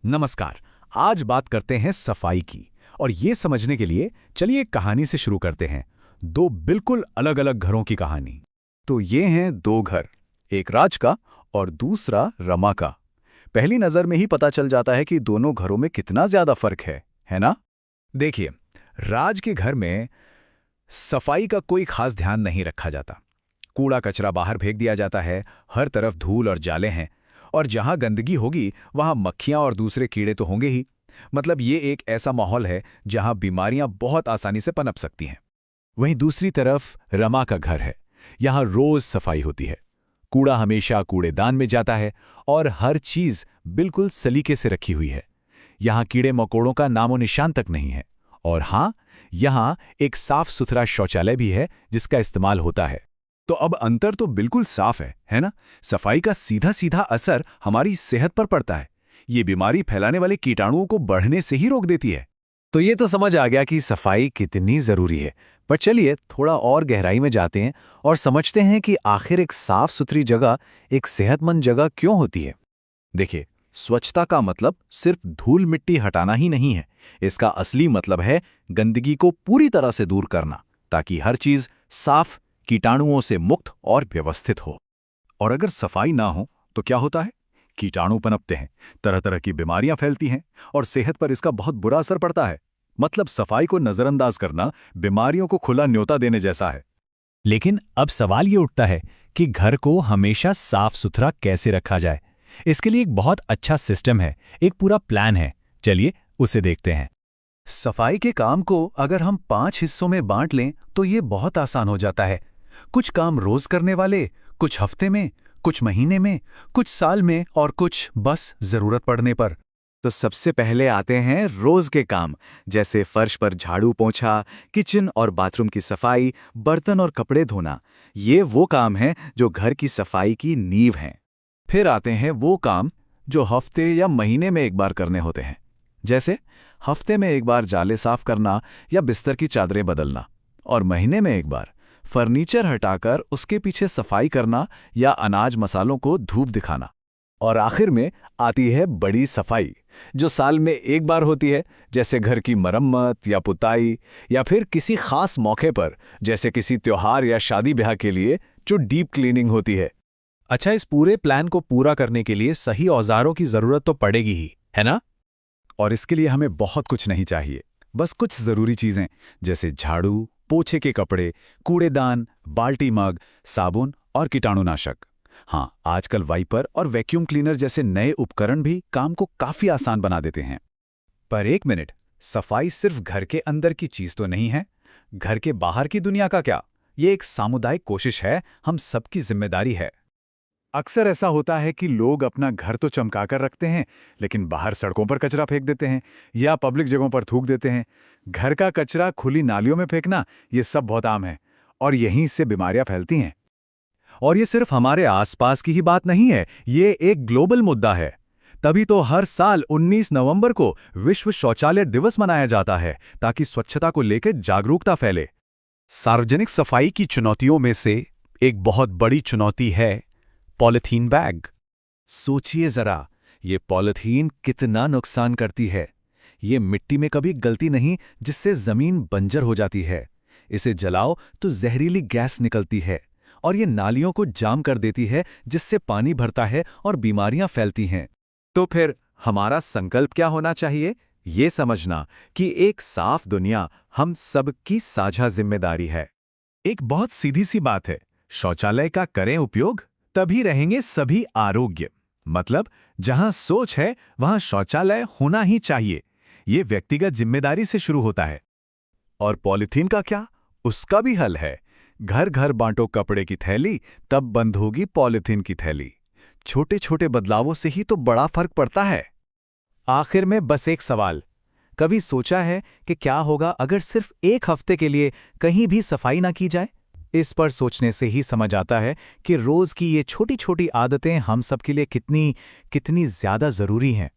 नमस्कार। आज बात करते हैं सफाई की। और ये समझने के लिए चलिए एक कहानी से शुरू करते हैं। दो बिल्कुल अलग अलग घरों की कहानी। तो ये हैं दो घर, एक राज का और दूसरा रमा का। पहली नजर में ही पता चल जाता है कि दोनों घरों में कितना ज्यादा फर्क है ना? देखिए, राज के घर में सफाई का कोई खास ध्यान नहीं रखा जाता। कूड़ा कचरा बाहर फेंक दिया जाता है, हर तरफ धूल और जाले हैं, और जहां गंदगी होगी वहां मक्खियां और दूसरे कीड़े तो होंगे ही। मतलब ये एक ऐसा माहौल है जहां बीमारियां बहुत आसानी से पनप सकती हैं। वहीं दूसरी तरफ रमा का घर है। यहां रोज सफाई होती है, कूड़ा हमेशा कूड़ेदान में जाता है और हर चीज बिल्कुल सलीके से रखी हुई है। यहां कीड़े मकोड़ों का नामो निशान तक नहीं है। और हां, यहां एक साफ सुथरा शौचालय भी है जिसका इस्तेमाल होता है। तो अब अंतर तो बिल्कुल साफ है ना? सफाई का सीधा सीधा असर हमारी सेहत पर पड़ता है। ये बीमारी फैलाने वाले कीटाणुओं को बढ़ने से ही रोक देती है। तो ये तो समझ आ गया कि सफाई कितनी जरूरी है। पर चलिए थोड़ा और गहराई में जाते हैं और समझते हैं कि आखिर एक साफ सुथरी जगह एक सेहतमंद जगह क्यों होती है। देखिए, स्वच्छता का मतलब सिर्फ धूल मिट्टी हटाना ही नहीं है। इसका असली मतलब है गंदगी को पूरी तरह से दूर करना, ताकि हर चीज साफ, कीटाणुओं से मुक्त और व्यवस्थित हो। और अगर सफाई ना हो तो क्या होता है? कीटाणु पनपते हैं, तरह तरह की बीमारियां फैलती हैं और सेहत पर इसका बहुत बुरा असर पड़ता है। मतलब सफाई को नजरअंदाज करना बीमारियों को खुला न्योता देने जैसा है। लेकिन अब सवाल ये उठता है कि घर को हमेशा साफ सुथरा कैसे रखा जाए। इसके लिए एक बहुत अच्छा सिस्टम है, एक पूरा प्लान है। चलिए उसे देखते हैं। सफाई के काम को अगर हम 5 हिस्सों में बांट लें तो ये बहुत आसान हो जाता है। कुछ काम रोज करने वाले, कुछ हफ्ते में, कुछ महीने में, कुछ साल में और कुछ बस जरूरत पड़ने पर। तो सबसे पहले आते हैं रोज के काम, जैसे फर्श पर झाड़ू पोंछा, किचन और बाथरूम की सफाई, बर्तन और कपड़े धोना। ये वो काम हैं जो घर की सफाई की नींव हैं। फिर आते हैं वो काम जो हफ्ते या महीने में एक बार करने होते हैं, जैसे हफ्ते में एक बार जाले साफ करना या बिस्तर की चादरें बदलना, और महीने में एक बार फर्नीचर हटाकर उसके पीछे सफाई करना या अनाज मसालों को धूप दिखाना। और आखिर में आती है बड़ी सफाई, जो साल में एक बार होती है, जैसे घर की मरम्मत या पुताई, या फिर किसी खास मौके पर, जैसे किसी त्योहार या शादी ब्याह के लिए जो डीप क्लीनिंग होती है। अच्छा, इस पूरे प्लान को पूरा करने के लिए सही औजारों की जरूरत तो पड़ेगी ही, है ना? और इसके लिए हमें बहुत कुछ नहीं चाहिए, बस कुछ जरूरी चीजें, जैसे झाड़ू, पोछे के कपड़े, कूड़ेदान, बाल्टी मग, साबुन और कीटाणुनाशक। हाँ, आजकल वाइपर और वैक्यूम क्लीनर जैसे नए उपकरण भी काम को काफी आसान बना देते हैं। पर एक मिनट, सफाई सिर्फ घर के अंदर की चीज तो नहीं है। घर के बाहर की दुनिया का क्या? ये एक सामुदायिक कोशिश है, हम सबकी जिम्मेदारी है। अक्सर ऐसा होता है कि लोग अपना घर तो चमकाकर रखते हैं, लेकिन बाहर सड़कों पर कचरा फेंक देते हैं या पब्लिक जगहों पर थूक देते हैं। घर का कचरा खुली नालियों में फेंकना, ये सब बहुत आम है, और यहीं से बीमारियां फैलती हैं। और ये सिर्फ हमारे आसपास की ही बात नहीं है, ये एक ग्लोबल मुद्दा है। तभी तो हर साल 19 नवंबर को विश्व शौचालय दिवस मनाया जाता है, ताकि स्वच्छता को लेकर जागरूकता फैले। सार्वजनिक सफाई की चुनौतियों में से एक बहुत बड़ी चुनौती है पॉलीथीन बैग। सोचिए जरा, ये पॉलीथीन कितना नुकसान करती है। ये मिट्टी में कभी गलती नहीं, जिससे जमीन बंजर हो जाती है। इसे जलाओ तो जहरीली गैस निकलती है, और ये नालियों को जाम कर देती है, जिससे पानी भरता है और बीमारियां फैलती हैं। तो फिर हमारा संकल्प क्या होना चाहिए? ये समझना कि एक साफ दुनिया हम सबकी साझा जिम्मेदारी है। एक बहुत सीधी सी बात है, शौचालय का करें उपयोग, तभी रहेंगे सभी आरोग्य। मतलब जहां सोच है वहां शौचालय होना ही चाहिए। ये व्यक्तिगत जिम्मेदारी से शुरू होता है। और पॉलीथीन का क्या? उसका भी हल है। घर घर बांटो कपड़े की थैली, तब बंद होगी पॉलीथीन की थैली। छोटे छोटे बदलावों से ही तो बड़ा फर्क पड़ता है। आखिर में बस एक सवाल, कभी सोचा है कि क्या होगा अगर सिर्फ एक हफ्ते के लिए कहीं भी सफाई ना की जाए? इस पर सोचने से ही समझ आता है कि रोज की ये छोटी छोटी आदतें हम सब के लिए कितनी ज्यादा जरूरी हैं।